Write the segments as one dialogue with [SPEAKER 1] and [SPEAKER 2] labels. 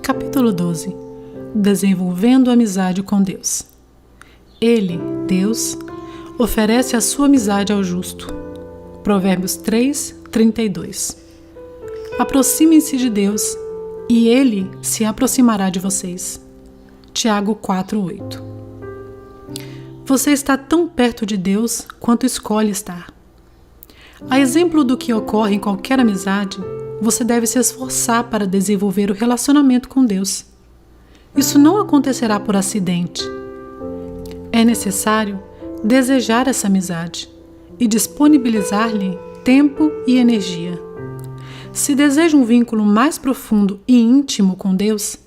[SPEAKER 1] Capítulo 12. Desenvolvendo amizade com Deus. Ele, Deus, oferece a sua amizade ao justo. Provérbios 3, 32. Aproximem-se de Deus e Ele se aproximará de vocês. Tiago 4, 8. Você está tão perto de Deus quanto escolhe estar. A exemplo do que ocorre em qualquer amizade, você deve se esforçar para desenvolver o relacionamento com Deus. Isso não acontecerá por acidente. É necessário desejar essa amizade e disponibilizar-lhe tempo e energia. Se deseja um vínculo mais profundo e íntimo com Deus,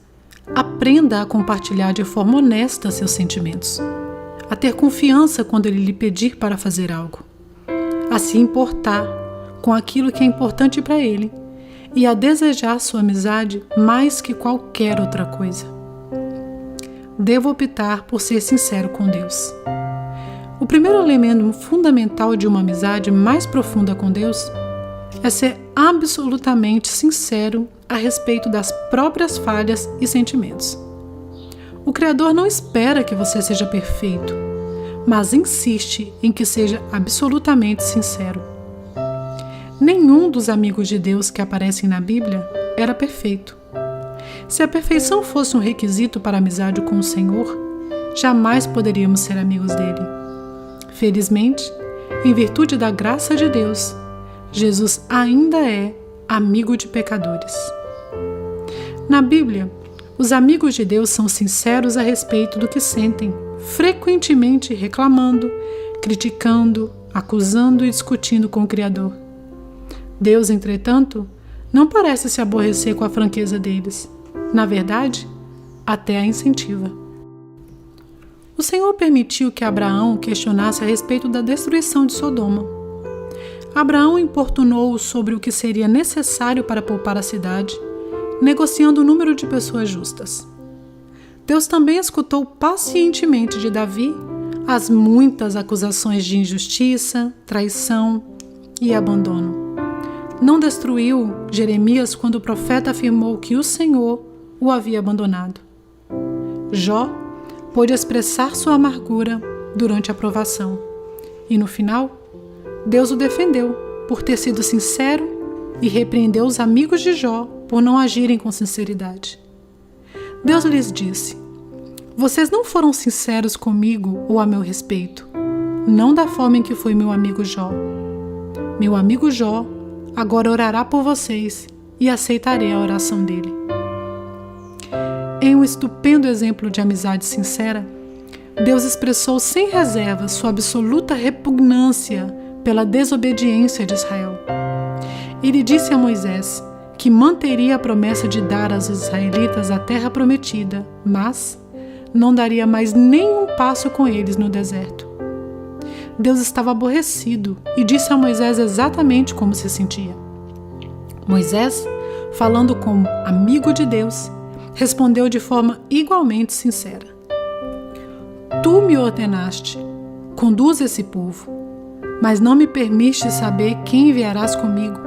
[SPEAKER 1] aprenda a compartilhar de forma honesta seus sentimentos, a ter confiança quando Ele lhe pedir para fazer algo, a se importar com aquilo que é importante para Ele e a desejar sua amizade mais que qualquer outra coisa. Devo optar por ser sincero com Deus. O primeiro elemento fundamental de uma amizade mais profunda com Deus é ser absolutamente sincero a respeito das próprias falhas e sentimentos. O Criador não espera que você seja perfeito, mas insiste em que seja absolutamente sincero. Nenhum dos amigos de Deus que aparecem na Bíblia era perfeito. Se a perfeição fosse um requisito para a amizade com o Senhor, jamais poderíamos ser amigos dele. Felizmente, em virtude da graça de Deus, Jesus ainda é amigo de pecadores. Na Bíblia, os amigos de Deus são sinceros a respeito do que sentem, frequentemente reclamando, criticando, acusando e discutindo com o Criador. Deus, entretanto, não parece se aborrecer com a franqueza deles. Na verdade, até a incentiva. O Senhor permitiu que Abraão questionasse a respeito da destruição de Sodoma. Abraão importunou-o sobre o que seria necessário para poupar a cidade, negociando o número de pessoas justas. Deus também escutou pacientemente de Davi as muitas acusações de injustiça, traição e abandono. Não destruiu Jeremias quando o profeta afirmou que o Senhor o havia abandonado. Jó pôde expressar sua amargura durante a provação. E no final, Deus o defendeu por ter sido sincero e repreendeu os amigos de Jó por não agirem com sinceridade. Deus lhes disse: vocês não foram sinceros comigo ou a meu respeito, não da forma em que foi meu amigo Jó. Meu amigo Jó agora orará por vocês e aceitarei a oração dele. Em um estupendo exemplo de amizade sincera, Deus expressou sem reserva sua absoluta repugnância pela desobediência de Israel. Ele disse a Moisés que manteria a promessa de dar aos israelitas a terra prometida, mas não daria mais nenhum passo com eles no deserto. Deus estava aborrecido e disse a Moisés exatamente como se sentia. Moisés, falando como amigo de Deus, respondeu de forma igualmente sincera: Tu me ordenaste, conduz esse povo, mas não me permites saber quem enviarás comigo.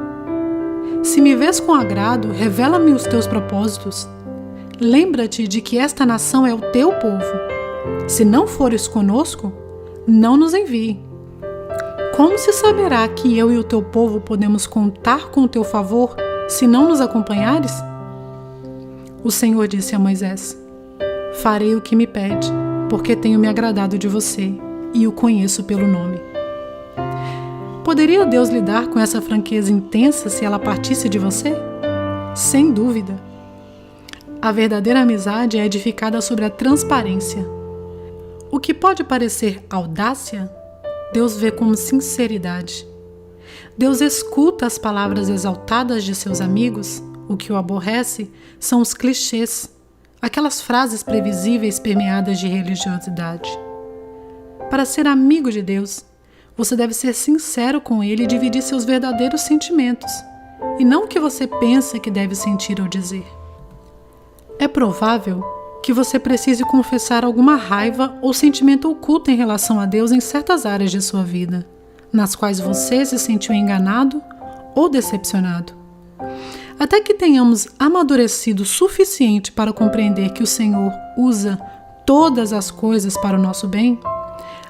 [SPEAKER 1] Se me vês com agrado, revela-me os teus propósitos. Lembra-te de que esta nação é o teu povo. Se não fores conosco, não nos envie. Como se saberá que eu e o teu povo podemos contar com o teu favor se não nos acompanhares? O Senhor disse a Moisés: farei o que me pede, porque tenho me agradado de você e o conheço pelo nome. Poderia Deus lidar com essa franqueza intensa se ela partisse de você? Sem dúvida. A verdadeira amizade é edificada sobre a transparência. O que pode parecer audácia, Deus vê como sinceridade. Deus escuta as palavras exaltadas de seus amigos. O que o aborrece são os clichês, aquelas frases previsíveis permeadas de religiosidade. Para ser amigo de Deus, você deve ser sincero com Ele e dividir seus verdadeiros sentimentos, e não o que você pensa que deve sentir ou dizer. É provável que você precise confessar alguma raiva ou sentimento oculto em relação a Deus em certas áreas de sua vida, nas quais você se sentiu enganado ou decepcionado. Até que tenhamos amadurecido o suficiente para compreender que o Senhor usa todas as coisas para o nosso bem,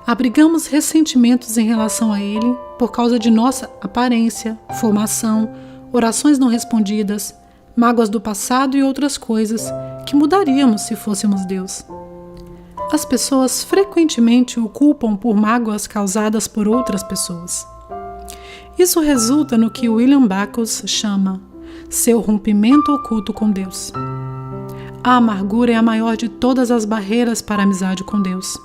[SPEAKER 1] abrigamos ressentimentos em relação a Ele por causa de nossa aparência, formação, orações não respondidas, mágoas do passado e outras coisas que mudaríamos se fôssemos Deus. As pessoas frequentemente o culpam por mágoas causadas por outras pessoas. Isso resulta no que William Backus chama seu rompimento oculto com Deus. A amargura é a maior de todas as barreiras para a amizade com Deus.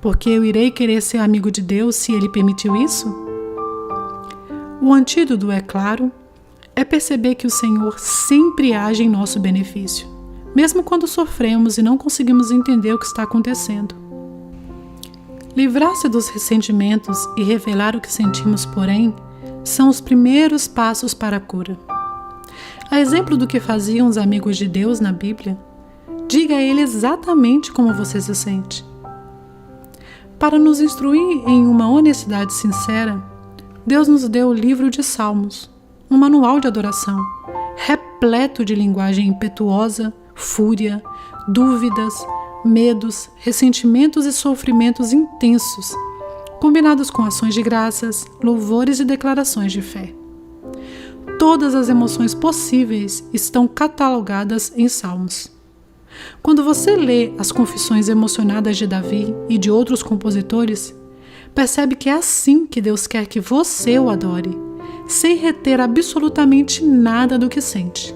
[SPEAKER 1] Porque eu irei querer ser amigo de Deus se Ele permitiu isso? O antídoto, é claro, é perceber que o Senhor sempre age em nosso benefício, mesmo quando sofremos e não conseguimos entender o que está acontecendo. Livrar-se dos ressentimentos e revelar o que sentimos, porém, são os primeiros passos para a cura. A exemplo do que faziam os amigos de Deus na Bíblia, diga a Ele exatamente como você se sente. Para nos instruir em uma honestidade sincera, Deus nos deu o livro de Salmos, um manual de adoração, repleto de linguagem impetuosa, fúria, dúvidas, medos, ressentimentos e sofrimentos intensos, combinados com ações de graças, louvores e declarações de fé. Todas as emoções possíveis estão catalogadas em Salmos. Quando você lê as confissões emocionadas de Davi e de outros compositores, percebe que é assim que Deus quer que você o adore, sem reter absolutamente nada do que sente.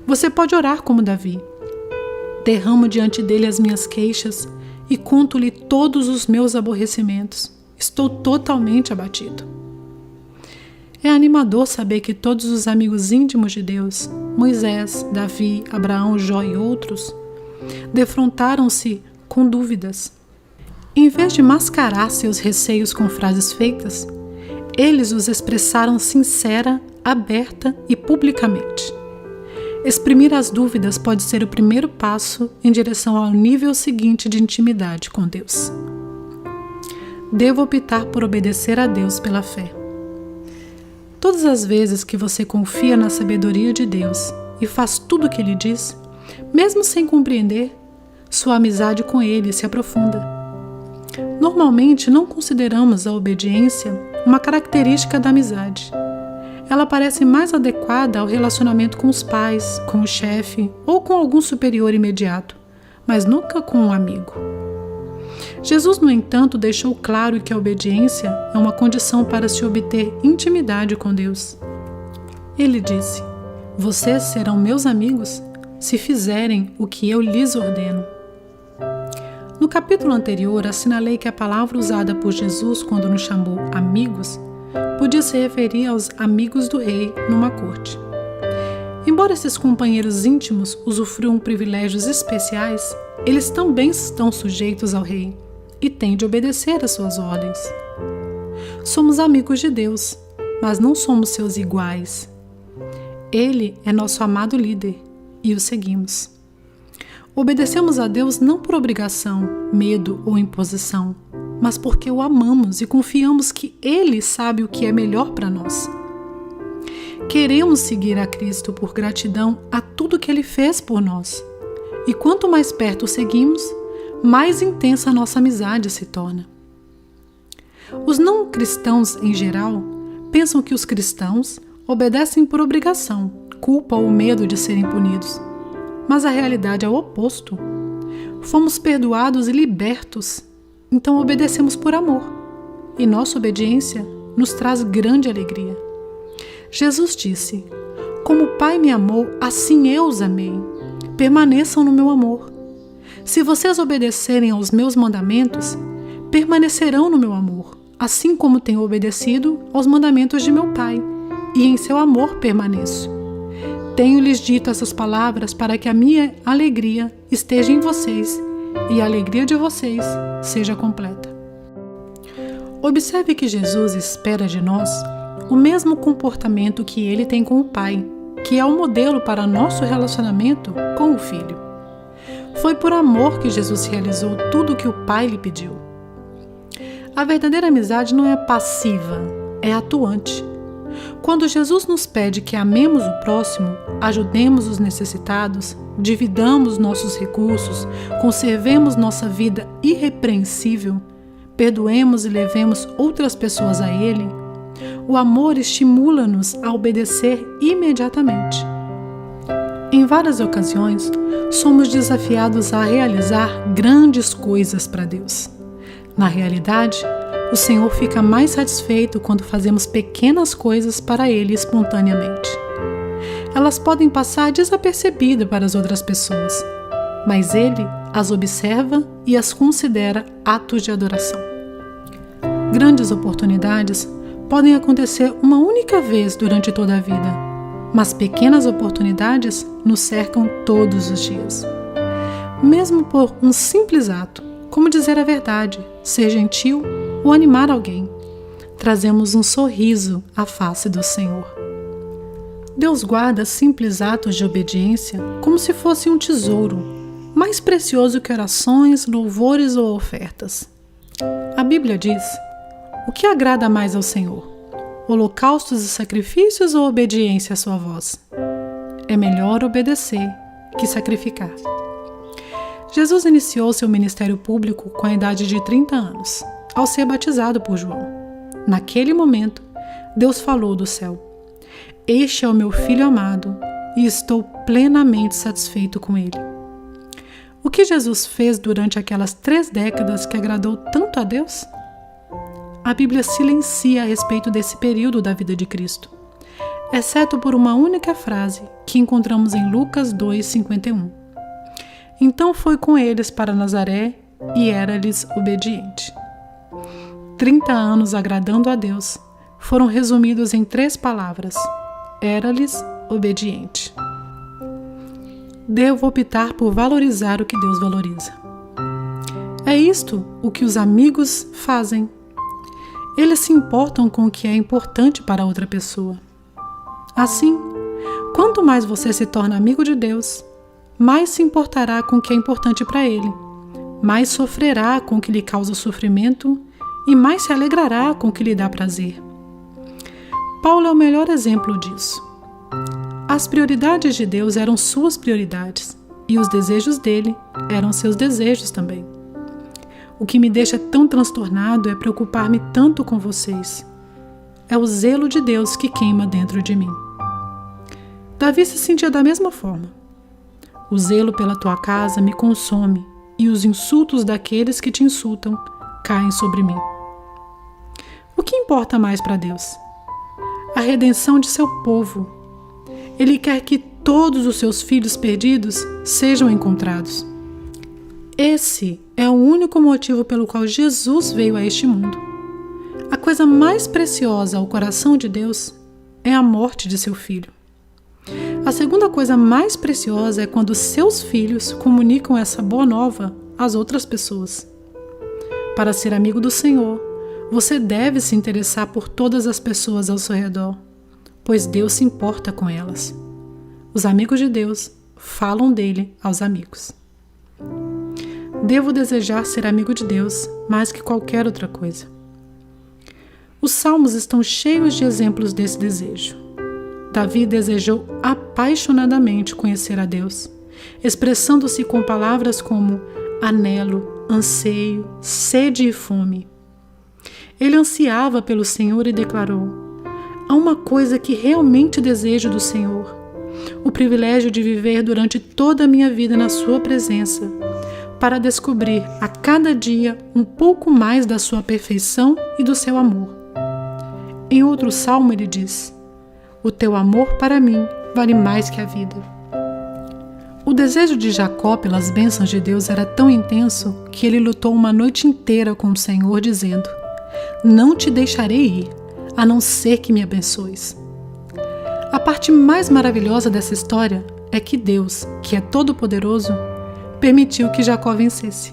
[SPEAKER 1] Você pode orar como Davi. Derramo diante dele as minhas queixas e conto-lhe todos os meus aborrecimentos. Estou totalmente abatido. É animador saber que todos os amigos íntimos de Deus, Moisés, Davi, Abraão, Jó e outros, defrontaram-se com dúvidas. Em vez de mascarar seus receios com frases feitas, eles os expressaram sincera, aberta e publicamente. Exprimir as dúvidas pode ser o primeiro passo em direção ao nível seguinte de intimidade com Deus. Devo optar por obedecer a Deus pela fé. Todas as vezes que você confia na sabedoria de Deus e faz tudo o que Ele diz, mesmo sem compreender, sua amizade com Ele se aprofunda. Normalmente não consideramos a obediência uma característica da amizade. Ela parece mais adequada ao relacionamento com os pais, com o chefe ou com algum superior imediato, mas nunca com um amigo. Jesus, no entanto, deixou claro que a obediência é uma condição para se obter intimidade com Deus. Ele disse: "Vocês serão meus amigos se fizerem o que eu lhes ordeno." No capítulo anterior, assinalei que a palavra usada por Jesus quando nos chamou amigos podia se referir aos amigos do rei numa corte. Embora esses companheiros íntimos usufruam privilégios especiais, eles também estão sujeitos ao rei e têm de obedecer às suas ordens. Somos amigos de Deus, mas não somos seus iguais. Ele é nosso amado líder e o seguimos. Obedecemos a Deus não por obrigação, medo ou imposição, mas porque o amamos e confiamos que Ele sabe o que é melhor para nós. Queremos seguir a Cristo por gratidão a tudo que Ele fez por nós. E quanto mais perto o seguimos, mais intensa a nossa amizade se torna. Os não cristãos, em geral, pensam que os cristãos obedecem por obrigação, culpa ou medo de serem punidos. Mas a realidade é o oposto. Fomos perdoados e libertos, então obedecemos por amor. E nossa obediência nos traz grande alegria. Jesus disse: "Como o Pai me amou, assim eu os amei. Permaneçam no meu amor. Se vocês obedecerem aos meus mandamentos, permanecerão no meu amor, assim como tenho obedecido aos mandamentos de meu Pai, e em seu amor permaneço. Tenho-lhes dito essas palavras para que a minha alegria esteja em vocês e a alegria de vocês seja completa." Observe que Jesus espera de nós o mesmo comportamento que Ele tem com o Pai, que é o modelo para nosso relacionamento com o Filho. Foi por amor que Jesus realizou tudo o que o Pai lhe pediu. A verdadeira amizade não é passiva, é atuante. Quando Jesus nos pede que amemos o próximo, ajudemos os necessitados, dividamos nossos recursos, conservemos nossa vida irrepreensível, perdoemos e levemos outras pessoas a Ele, o amor estimula-nos a obedecer imediatamente. Em várias ocasiões, somos desafiados a realizar grandes coisas para Deus. Na realidade, o Senhor fica mais satisfeito quando fazemos pequenas coisas para Ele espontaneamente. Elas podem passar desapercebidas para as outras pessoas, mas Ele as observa e as considera atos de adoração. Grandes oportunidades podem acontecer uma única vez durante toda a vida, mas pequenas oportunidades nos cercam todos os dias. Mesmo por um simples ato, como dizer a verdade, ser gentil ou animar alguém, trazemos um sorriso à face do Senhor. Deus guarda simples atos de obediência como se fosse um tesouro, mais precioso que orações, louvores ou ofertas. A Bíblia diz: o que agrada mais ao Senhor? Holocaustos e sacrifícios ou obediência à sua voz? É melhor obedecer que sacrificar. Jesus iniciou seu ministério público com a idade de 30 anos, ao ser batizado por João. Naquele momento, Deus falou do céu: este é o meu Filho amado, e estou plenamente satisfeito com ele. O que Jesus fez durante aquelas 3 décadas que agradou tanto a Deus? A Bíblia silencia a respeito desse período da vida de Cristo, exceto por uma única frase que encontramos em Lucas 2:51. Então foi com eles para Nazaré e era-lhes obediente. 30 anos agradando a Deus foram resumidos em 3 palavras: era-lhes obediente. Devo optar por valorizar o que Deus valoriza. É isto o que os amigos fazem. Eles se importam com o que é importante para outra pessoa. Assim, quanto mais você se torna amigo de Deus, mais se importará com o que é importante para Ele, mais sofrerá com o que lhe causa sofrimento e mais se alegrará com o que lhe dá prazer. Paulo é o melhor exemplo disso. As prioridades de Deus eram suas prioridades e os desejos dele eram seus desejos também. O que me deixa tão transtornado é preocupar-me tanto com vocês. É o zelo de Deus que queima dentro de mim. Davi se sentia da mesma forma. O zelo pela tua casa me consome e os insultos daqueles que te insultam caem sobre mim. O que importa mais para Deus? A redenção de seu povo. Ele quer que todos os seus filhos perdidos sejam encontrados. Esse é o único motivo pelo qual Jesus veio a este mundo. A coisa mais preciosa ao coração de Deus é a morte de seu filho. A segunda coisa mais preciosa é quando seus filhos comunicam essa boa nova às outras pessoas. Para ser amigo do Senhor, você deve se interessar por todas as pessoas ao seu redor, pois Deus se importa com elas. Os amigos de Deus falam dele aos amigos. Devo desejar ser amigo de Deus mais que qualquer outra coisa. Os salmos estão cheios de exemplos desse desejo. Davi desejou apaixonadamente conhecer a Deus, expressando-se com palavras como anelo, anseio, sede e fome. Ele ansiava pelo Senhor e declarou: há uma coisa que realmente desejo do Senhor, o privilégio de viver durante toda a minha vida na sua presença, para descobrir a cada dia um pouco mais da sua perfeição e do seu amor. Em outro salmo ele diz: o teu amor para mim vale mais que a vida. O desejo de Jacó pelas bênçãos de Deus era tão intenso que ele lutou uma noite inteira com o Senhor dizendo: não te deixarei ir, a não ser que me abençoes. A parte mais maravilhosa dessa história é que Deus, que é todo-poderoso, permitiu que Jacó vencesse.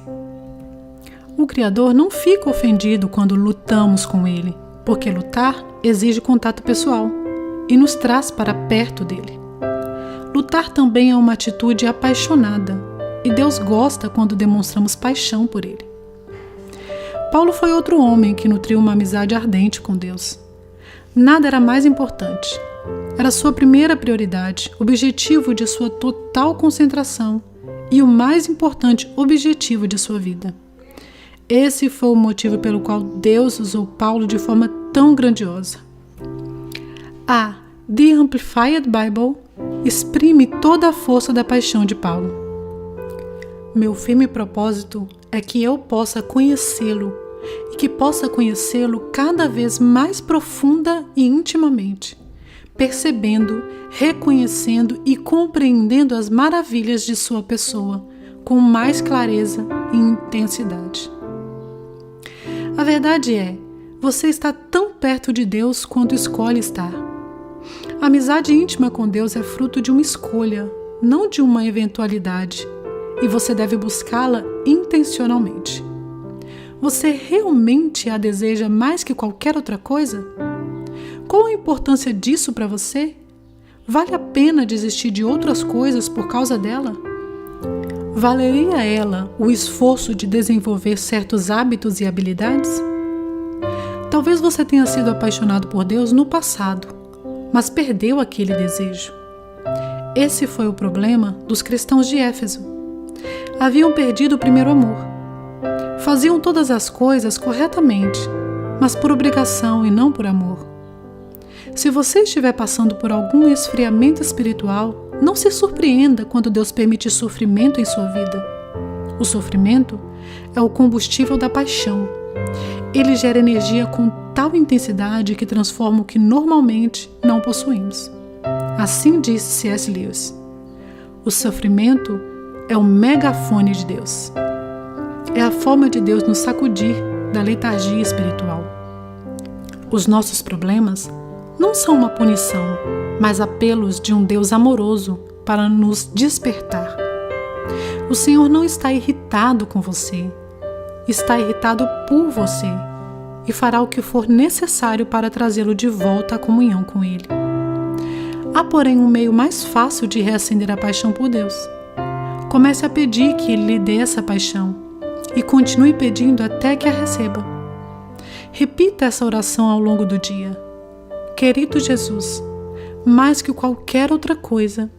[SPEAKER 1] O Criador não fica ofendido quando lutamos com Ele, porque lutar exige contato pessoal e nos traz para perto dele. Lutar também é uma atitude apaixonada, e Deus gosta quando demonstramos paixão por Ele. Paulo foi outro homem que nutriu uma amizade ardente com Deus. Nada era mais importante. Era sua primeira prioridade, objetivo de sua total concentração e o mais importante objetivo de sua vida. Esse foi o motivo pelo qual Deus usou Paulo de forma tão grandiosa. A The Amplified Bible exprime toda a força da paixão de Paulo. Meu firme propósito é que eu possa conhecê-lo e que possa conhecê-lo cada vez mais profunda e intimamente, percebendo, reconhecendo e compreendendo as maravilhas de sua pessoa com mais clareza e intensidade. A verdade é, você está tão perto de Deus quanto escolhe estar. A amizade íntima com Deus é fruto de uma escolha, não de uma eventualidade, e você deve buscá-la intencionalmente. Você realmente a deseja mais que qualquer outra coisa? Qual a importância disso para você? Vale a pena desistir de outras coisas por causa dela? Valeria ela o esforço de desenvolver certos hábitos e habilidades? Talvez você tenha sido apaixonado por Deus no passado, mas perdeu aquele desejo. Esse foi o problema dos cristãos de Éfeso. Haviam perdido o primeiro amor. Faziam todas as coisas corretamente, mas por obrigação e não por amor. Se você estiver passando por algum esfriamento espiritual, não se surpreenda quando Deus permite sofrimento em sua vida. O sofrimento é o combustível da paixão. Ele gera energia com tal intensidade que transforma o que normalmente não possuímos. Assim disse C.S. Lewis. O sofrimento é o megafone de Deus. É a forma de Deus nos sacudir da letargia espiritual. Os nossos problemas não são uma punição, mas apelos de um Deus amoroso para nos despertar. O Senhor não está irritado com você, está irritado por você e fará o que for necessário para trazê-lo de volta à comunhão com Ele. Há, porém, um meio mais fácil de reacender a paixão por Deus. Comece a pedir que Ele lhe dê essa paixão e continue pedindo até que a receba. Repita essa oração ao longo do dia. Querido Jesus, mais que qualquer outra coisa,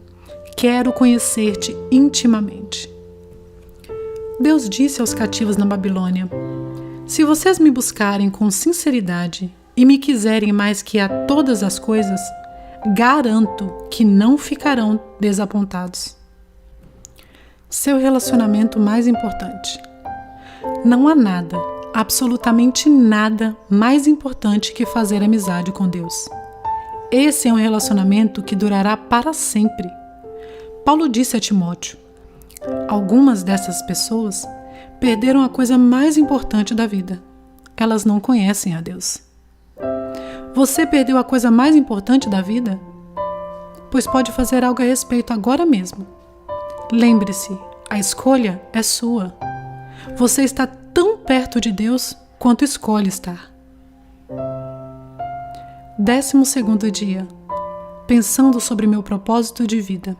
[SPEAKER 1] quero conhecer-te intimamente. Deus disse aos cativos na Babilônia: se vocês me buscarem com sinceridade e me quiserem mais que a todas as coisas, garanto que não ficarão desapontados. Seu relacionamento mais importante. Não há nada, absolutamente nada mais importante que fazer amizade com Deus. Esse é um relacionamento que durará para sempre. Paulo disse a Timóteo: algumas dessas pessoas perderam a coisa mais importante da vida. Elas não conhecem a Deus. Você perdeu a coisa mais importante da vida? Pois pode fazer algo a respeito agora mesmo. Lembre-se, a escolha é sua. Você está tão perto de Deus quanto escolhe estar. 12º dia. Pensando sobre meu propósito de vida.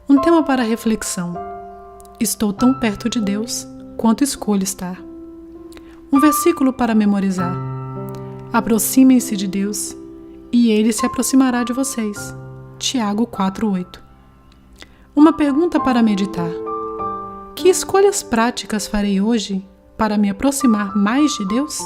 [SPEAKER 1] Um tema para reflexão. Estou tão perto de Deus quanto escolho estar. Um versículo para memorizar. Aproximem-se de Deus e Ele se aproximará de vocês. Tiago 4:8. Uma pergunta para meditar. Que escolhas práticas farei hoje para me aproximar mais de Deus?